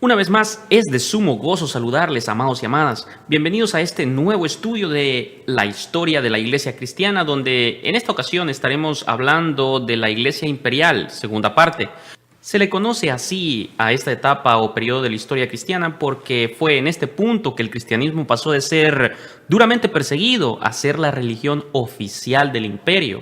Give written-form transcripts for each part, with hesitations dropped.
Una vez más, es de sumo gozo saludarles, amados y amadas. Bienvenidos a este nuevo estudio de la historia de la Iglesia Cristiana, donde en esta ocasión estaremos hablando de la Iglesia Imperial, segunda parte. Se le conoce así a esta etapa o periodo de la historia cristiana porque fue en este punto que el cristianismo pasó de ser duramente perseguido a ser la religión oficial del imperio.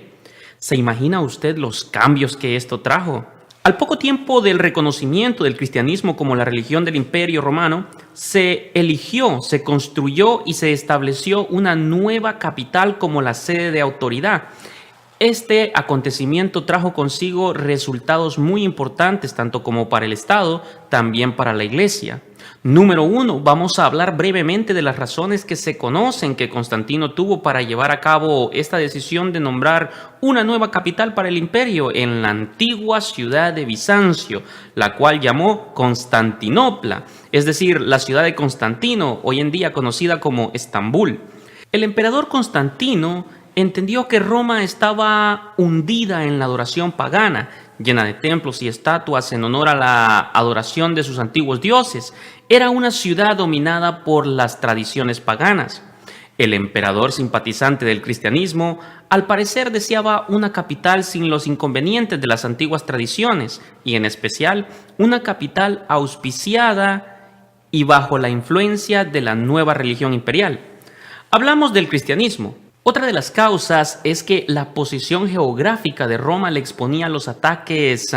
¿Se imagina usted los cambios que esto trajo? Al poco tiempo del reconocimiento del cristianismo como la religión del Imperio Romano, se eligió, se construyó y se estableció una nueva capital como la sede de autoridad. Este acontecimiento trajo consigo resultados muy importantes, tanto como para el Estado, también para la Iglesia. Número 1, vamos a hablar brevemente de las razones que se conocen que Constantino tuvo para llevar a cabo esta decisión de nombrar una nueva capital para el imperio en la antigua ciudad de Bizancio, la cual llamó Constantinopla, es decir, la ciudad de Constantino, hoy en día conocida como Estambul. El emperador Constantino entendió que Roma estaba hundida en la adoración pagana, llena de templos y estatuas en honor a la adoración de sus antiguos dioses. Era una ciudad dominada por las tradiciones paganas. El emperador, simpatizante del cristianismo, al parecer deseaba una capital sin los inconvenientes de las antiguas tradiciones, y en especial una capital auspiciada y bajo la influencia de la nueva religión imperial. Hablamos del cristianismo. Otra de las causas es que la posición geográfica de Roma le exponía a los ataques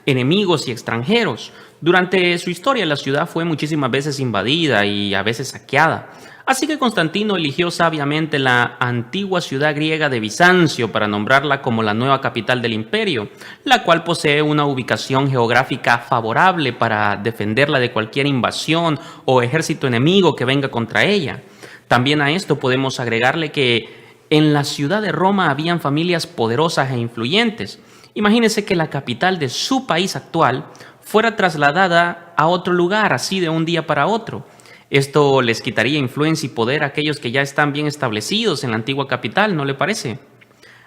enemigos y extranjeros. Durante su historia la ciudad fue muchísimas veces invadida y a veces saqueada. Así que Constantino eligió sabiamente la antigua ciudad griega de Bizancio para nombrarla como la nueva capital del imperio, la cual posee una ubicación geográfica favorable para defenderla de cualquier invasión o ejército enemigo que venga contra ella. También a esto podemos agregarle que en la ciudad de Roma habían familias poderosas e influyentes. Imagínense que la capital de su país actual fuera trasladada a otro lugar, así de un día para otro. Esto les quitaría influencia y poder a aquellos que ya están bien establecidos en la antigua capital, ¿no le parece?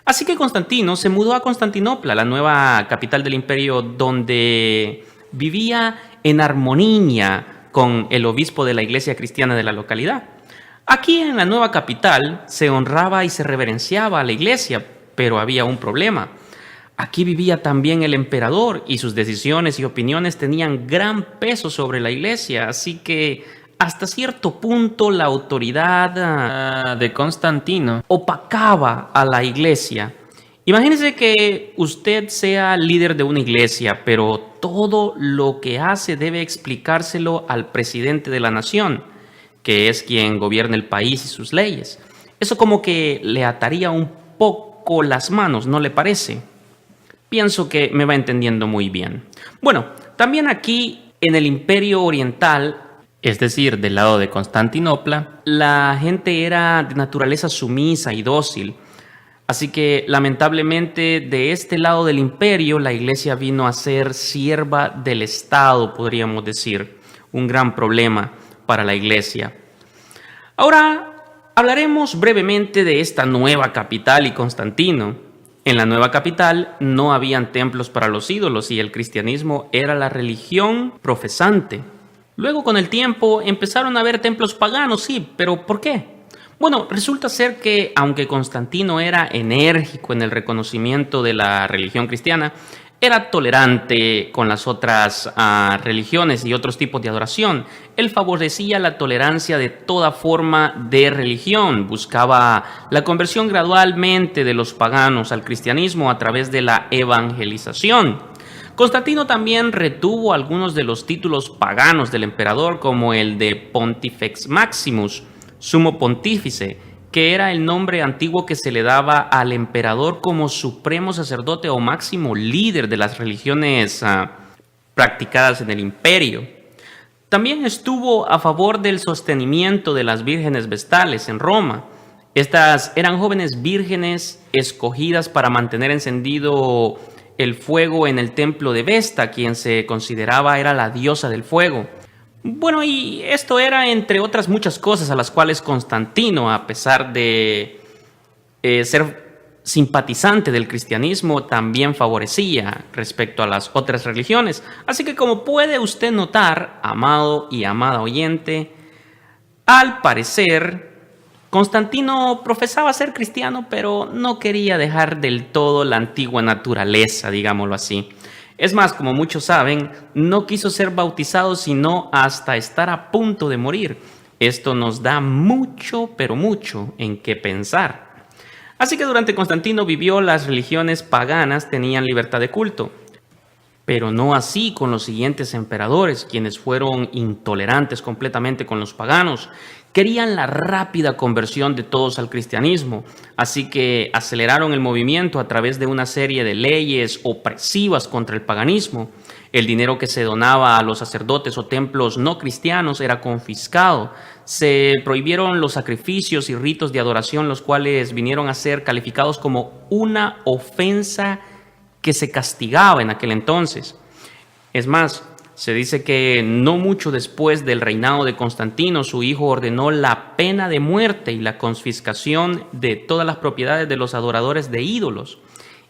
Así que Constantino se mudó a Constantinopla, la nueva capital del imperio, donde vivía en armonía con el obispo de la iglesia cristiana de la localidad. Aquí en la nueva capital se honraba y se reverenciaba a la iglesia, pero había un problema. Aquí vivía también el emperador y sus decisiones y opiniones tenían gran peso sobre la iglesia, así que hasta cierto punto la autoridad de Constantino opacaba a la iglesia. Imagínese que usted sea líder de una iglesia, pero todo lo que hace debe explicárselo al presidente de la nación, que es quien gobierna el país y sus leyes. Eso como que le ataría un poco las manos, ¿no le parece? Pienso que me va entendiendo muy bien. Bueno, también aquí en el Imperio Oriental, es decir, del lado de Constantinopla, la gente era de naturaleza sumisa y dócil. Así que lamentablemente de este lado del imperio la iglesia vino a ser sierva del Estado, podríamos decir. Un gran problema para la iglesia. Ahora hablaremos brevemente de esta nueva capital y Constantino. En la nueva capital no habían templos para los ídolos y el cristianismo era la religión profesante. Luego con el tiempo empezaron a haber templos paganos, sí, pero ¿por qué? Bueno, resulta ser que aunque Constantino era enérgico en el reconocimiento de la religión cristiana, era tolerante con las otras religiones y otros tipos de adoración. Él favorecía la tolerancia de toda forma de religión. Buscaba la conversión gradualmente de los paganos al cristianismo a través de la evangelización. Constantino también retuvo algunos de los títulos paganos del emperador, como el de Pontifex Maximus, sumo pontífice, que era el nombre antiguo que se le daba al emperador como supremo sacerdote o máximo líder de las religiones practicadas en el imperio. También estuvo a favor del sostenimiento de las vírgenes vestales en Roma. Estas eran jóvenes vírgenes escogidas para mantener encendido el fuego en el templo de Vesta, quien se consideraba era la diosa del fuego. Bueno, y esto era entre otras muchas cosas a las cuales Constantino, a pesar de ser simpatizante del cristianismo también favorecía respecto a las otras religiones. Así que como puede usted notar, amado y amada oyente, al parecer Constantino profesaba ser cristiano, pero no quería dejar del todo la antigua naturaleza, digámoslo así. Es más, como muchos saben, no quiso ser bautizado sino hasta estar a punto de morir. Esto nos da mucho, pero mucho en qué pensar. Así que durante Constantino vivió, las religiones paganas tenían libertad de culto. Pero no así con los siguientes emperadores, quienes fueron intolerantes completamente con los paganos. Querían la rápida conversión de todos al cristianismo, así que aceleraron el movimiento a través de una serie de leyes opresivas contra el paganismo. El dinero que se donaba a los sacerdotes o templos no cristianos era confiscado. Se prohibieron los sacrificios y ritos de adoración, los cuales vinieron a ser calificados como una ofensa que se castigaba en aquel entonces. Es más, se dice que no mucho después del reinado de Constantino, su hijo ordenó la pena de muerte y la confiscación de todas las propiedades de los adoradores de ídolos.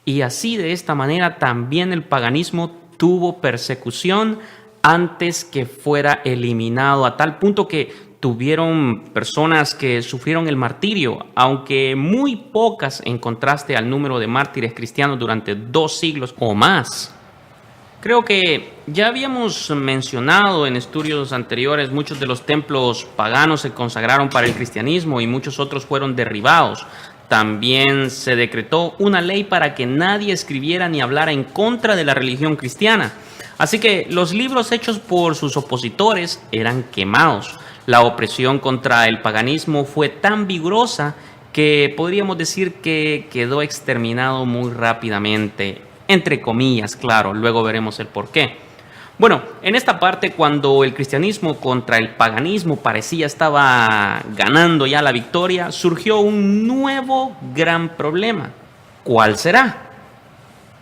Y así, de esta manera, también el paganismo tuvo persecución antes que fuera eliminado, a tal punto que tuvieron personas que sufrieron el martirio, aunque muy pocas en contraste al número de mártires cristianos durante 2 siglos o más. Creo que ya habíamos mencionado en estudios anteriores, muchos de los templos paganos se consagraron para el cristianismo y muchos otros fueron derribados. También se decretó una ley para que nadie escribiera ni hablara en contra de la religión cristiana. Así que los libros hechos por sus opositores eran quemados. La opresión contra el paganismo fue tan vigorosa que podríamos decir que quedó exterminado muy rápidamente. Entre comillas, claro, luego veremos el porqué. Bueno, en esta parte, cuando el cristianismo contra el paganismo parecía estaba ganando ya la victoria, surgió un nuevo gran problema. ¿Cuál será?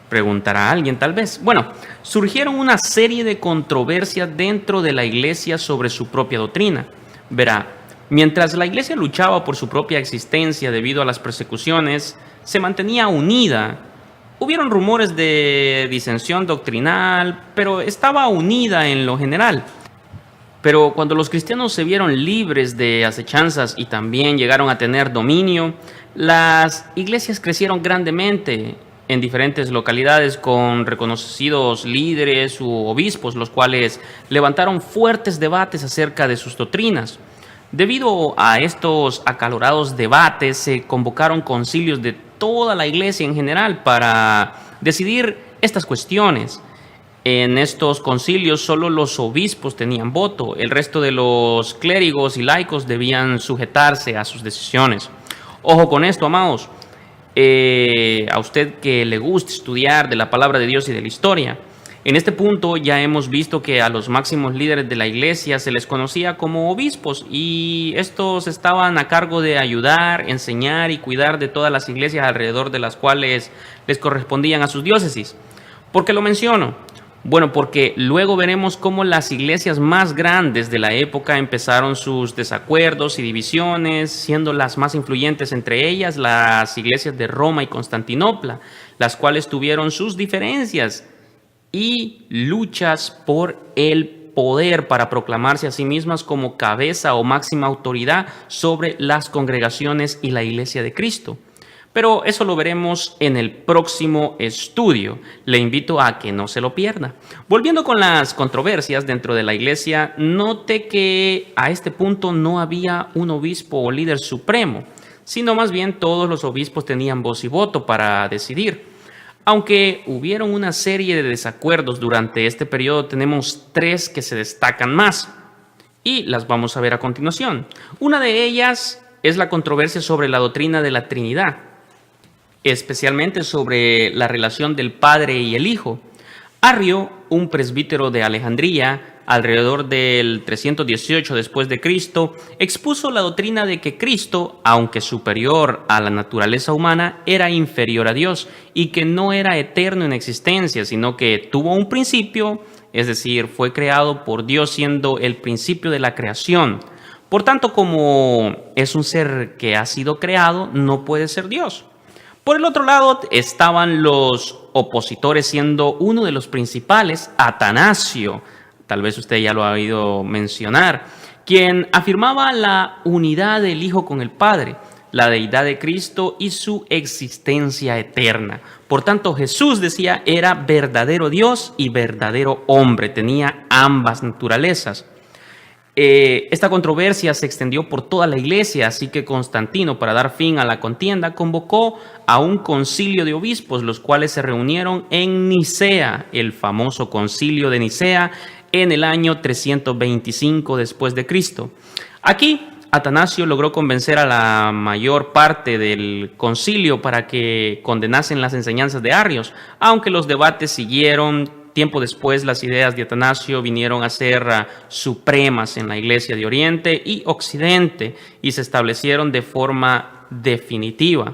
Preguntará alguien tal vez. Bueno, surgieron una serie de controversias dentro de la iglesia sobre su propia doctrina. Verá, mientras la iglesia luchaba por su propia existencia debido a las persecuciones, se mantenía unida. Hubieron rumores de disensión doctrinal, pero estaba unida en lo general. Pero cuando los cristianos se vieron libres de acechanzas y también llegaron a tener dominio, las iglesias crecieron grandemente en diferentes localidades con reconocidos líderes u obispos, los cuales levantaron fuertes debates acerca de sus doctrinas. Debido a estos acalorados debates, se convocaron concilios de toda la iglesia en general para decidir estas cuestiones. En estos concilios solo los obispos tenían voto, el resto de los clérigos y laicos debían sujetarse a sus decisiones. Ojo con esto, amados. A usted que le gusta estudiar de la palabra de Dios y de la historia, en este punto ya hemos visto que a los máximos líderes de la iglesia se les conocía como obispos y estos estaban a cargo de ayudar, enseñar y cuidar de todas las iglesias alrededor de las cuales les correspondían a sus diócesis. ¿Por qué lo menciono? Bueno, porque luego veremos cómo las iglesias más grandes de la época empezaron sus desacuerdos y divisiones, siendo las más influyentes entre ellas las iglesias de Roma y Constantinopla, las cuales tuvieron sus diferencias y luchas por el poder para proclamarse a sí mismas como cabeza o máxima autoridad sobre las congregaciones y la iglesia de Cristo. Pero eso lo veremos en el próximo estudio. Le invito a que no se lo pierda. Volviendo con las controversias dentro de la iglesia, note que a este punto no había un obispo o líder supremo, sino más bien todos los obispos tenían voz y voto para decidir. Aunque hubieron una serie de desacuerdos durante este periodo, tenemos 3 que se destacan más y las vamos a ver a continuación. Una de ellas es la controversia sobre la doctrina de la Trinidad, especialmente sobre la relación del Padre y el Hijo. Arrio, un presbítero de Alejandría, alrededor del 318 después de Cristo, expuso la doctrina de que Cristo, aunque superior a la naturaleza humana, era inferior a Dios y que no era eterno en existencia, sino que tuvo un principio, es decir, fue creado por Dios siendo el principio de la creación. Por tanto, como es un ser que ha sido creado, no puede ser Dios. Por el otro lado estaban los opositores, siendo uno de los principales, Atanasio, tal vez usted ya lo ha oído mencionar, quien afirmaba la unidad del Hijo con el Padre, la deidad de Cristo y su existencia eterna. Por tanto, Jesús, decía, era verdadero Dios y verdadero hombre, tenía ambas naturalezas. Esta controversia se extendió por toda la iglesia, así que Constantino, para dar fin a la contienda, convocó a un concilio de obispos, los cuales se reunieron en Nicea, el famoso concilio de Nicea, en el año 325 después de Cristo. Aquí, Atanasio logró convencer a la mayor parte del concilio para que condenasen las enseñanzas de Arrios, aunque los debates siguieron. Tiempo después, las ideas de Atanasio vinieron a ser supremas en la Iglesia de Oriente y Occidente y se establecieron de forma definitiva.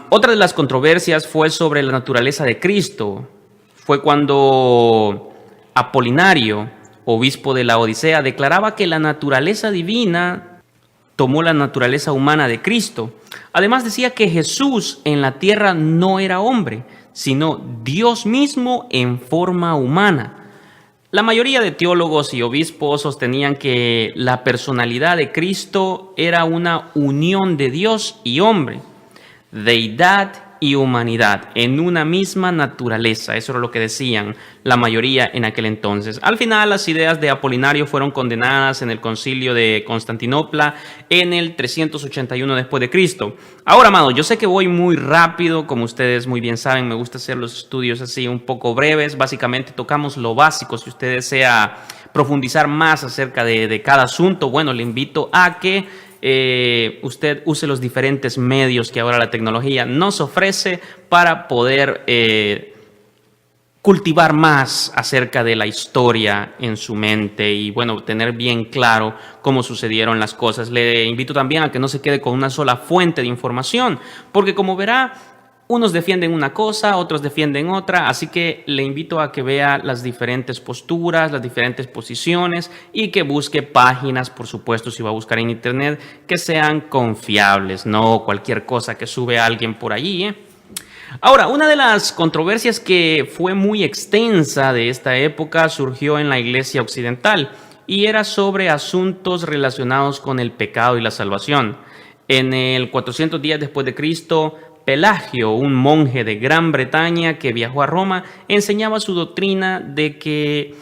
Otra de las controversias fue sobre la naturaleza de Cristo. Fue cuando Apolinario, obispo de la Odisea, declaraba que la naturaleza divina tomó la naturaleza humana de Cristo. Además, decía que Jesús en la tierra no era hombre, sino Dios mismo en forma humana. La mayoría de teólogos y obispos sostenían que la personalidad de Cristo era una unión de Dios y hombre, deidad y humanidad en una misma naturaleza. Eso era lo que decían la mayoría en aquel entonces. Al final, las ideas de Apolinario fueron condenadas en el concilio de Constantinopla en el 381 después de Cristo. Ahora, amados, yo sé que voy muy rápido, como ustedes muy bien saben, me gusta hacer los estudios así un poco breves. Básicamente tocamos lo básico. Si usted desea profundizar más acerca de cada asunto, bueno, le invito a que usted use los diferentes medios que ahora la tecnología nos ofrece para poder cultivar más acerca de la historia en su mente y, bueno, tener bien claro cómo sucedieron las cosas. Le invito también a que no se quede con una sola fuente de información, porque como verá, unos defienden una cosa, otros defienden otra, así que le invito a que vea las diferentes posturas, las diferentes posiciones y que busque páginas, por supuesto, si va a buscar en internet, que sean confiables, no cualquier cosa que sube alguien por allí. Ahora, una de las controversias que fue muy extensa de esta época surgió en la Iglesia occidental y era sobre asuntos relacionados con el pecado y la salvación. En el 410 después de Cristo, Pelagio, un monje de Gran Bretaña que viajó a Roma, enseñaba su doctrina de que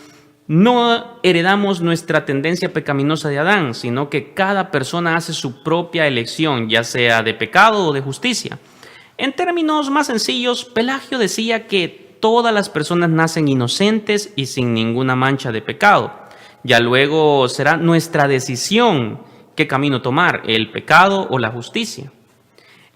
no heredamos nuestra tendencia pecaminosa de Adán, sino que cada persona hace su propia elección, ya sea de pecado o de justicia. En términos más sencillos, Pelagio decía que todas las personas nacen inocentes y sin ninguna mancha de pecado. Ya luego será nuestra decisión qué camino tomar, el pecado o la justicia.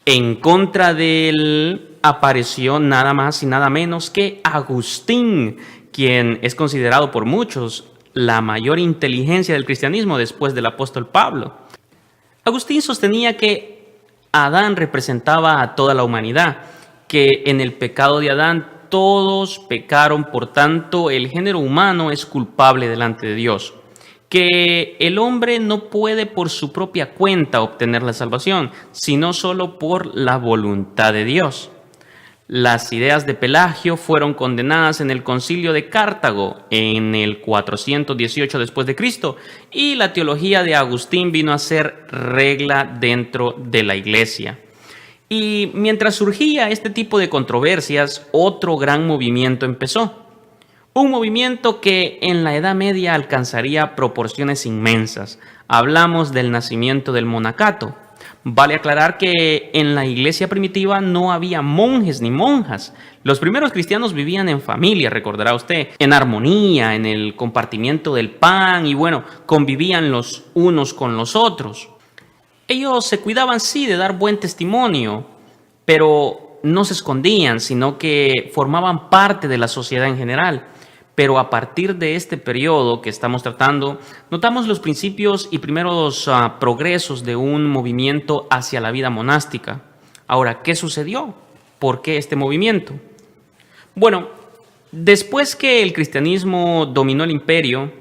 En contra de él apareció nada más y nada menos que Agustín, quien es considerado por muchos la mayor inteligencia del cristianismo después del apóstol Pablo. Agustín sostenía que Adán representaba a toda la humanidad, que en el pecado de Adán todos pecaron, por tanto el género humano es culpable delante de Dios. Que el hombre no puede por su propia cuenta obtener la salvación, sino solo por la voluntad de Dios. Las ideas de Pelagio fueron condenadas en el Concilio de Cartago en el 418 después de Cristo y la teología de Agustín vino a ser regla dentro de la Iglesia. Y mientras surgía este tipo de controversias, otro gran movimiento empezó. Un movimiento que en la Edad Media alcanzaría proporciones inmensas. Hablamos del nacimiento del monacato. Vale aclarar que en la iglesia primitiva no había monjes ni monjas. Los primeros cristianos vivían en familia, recordará usted, en armonía, en el compartimiento del pan y, bueno, convivían los unos con los otros. Ellos se cuidaban, sí, de dar buen testimonio, pero no se escondían, sino que formaban parte de la sociedad en general. Pero a partir de este periodo que estamos tratando, notamos los principios y primeros progresos de un movimiento hacia la vida monástica. Ahora, ¿qué sucedió? ¿Por qué este movimiento? Bueno, después que el cristianismo dominó el imperio,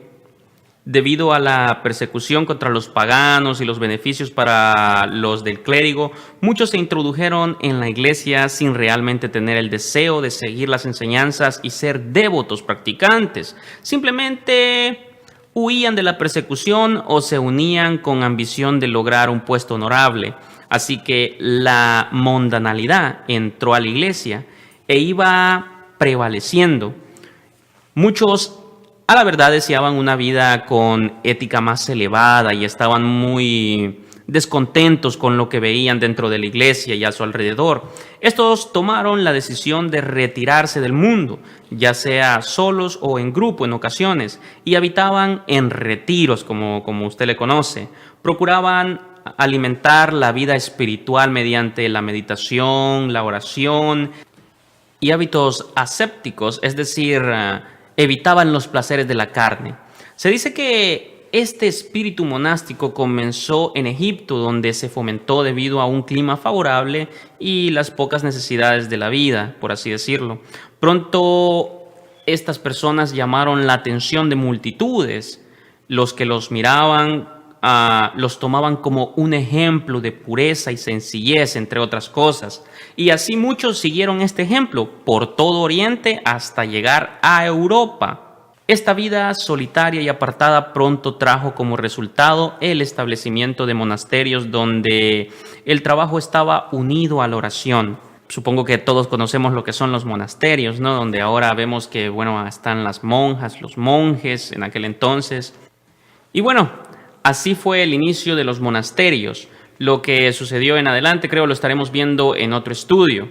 Debido a la persecución contra los paganos y los beneficios para los del clérigo, muchos se introdujeron en la iglesia sin realmente tener el deseo de seguir las enseñanzas y ser devotos practicantes. Simplemente huían de la persecución o se unían con ambición de lograr un puesto honorable. Así que la mundanalidad entró a la iglesia e iba prevaleciendo. Muchos, a la verdad, deseaban una vida con ética más elevada y estaban muy descontentos con lo que veían dentro de la iglesia y a su alrededor. Estos tomaron la decisión de retirarse del mundo, ya sea solos o en grupo en ocasiones, y habitaban en retiros, como usted le conoce. Procuraban alimentar la vida espiritual mediante la meditación, la oración y hábitos ascéticos, es decir, evitaban los placeres de la carne. Se dice que este espíritu monástico comenzó en Egipto, donde se fomentó debido a un clima favorable y las pocas necesidades de la vida, por así decirlo. Pronto estas personas llamaron la atención de multitudes. Los que los miraban los tomaban como un ejemplo de pureza y sencillez, entre otras cosas. Y así muchos siguieron este ejemplo por todo Oriente hasta llegar a Europa. Esta vida solitaria y apartada pronto trajo como resultado el establecimiento de monasterios donde el trabajo estaba unido a la oración. Supongo que todos conocemos lo que son los monasterios, ¿no? Donde ahora vemos que, bueno, están las monjas, los monjes en aquel entonces. Y bueno, así fue el inicio de los monasterios. Lo que sucedió en adelante creo lo estaremos viendo en otro estudio.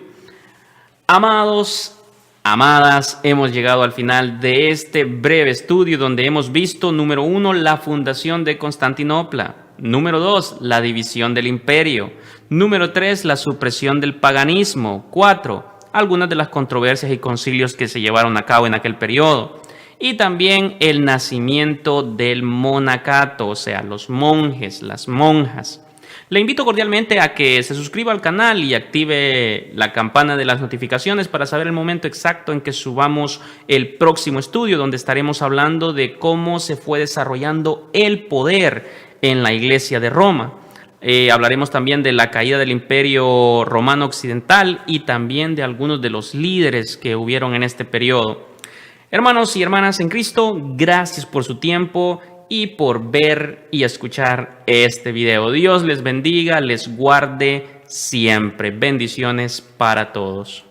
Amados, amadas, hemos llegado al final de este breve estudio donde hemos visto, número 1, la fundación de Constantinopla. Número 2, la división del imperio. Número 3, la supresión del paganismo. 4, algunas de las controversias y concilios que se llevaron a cabo en aquel periodo. Y también el nacimiento del monacato, o sea, los monjes, las monjas. Le invito cordialmente a que se suscriba al canal y active la campana de las notificaciones para saber el momento exacto en que subamos el próximo estudio, donde estaremos hablando de cómo se fue desarrollando el poder en la Iglesia de Roma. Hablaremos también de la caída del Imperio Romano Occidental y también de algunos de los líderes que hubieron en este periodo. Hermanos y hermanas en Cristo, gracias por su tiempo y por ver y escuchar este video. Dios les bendiga, les guarde siempre. Bendiciones para todos.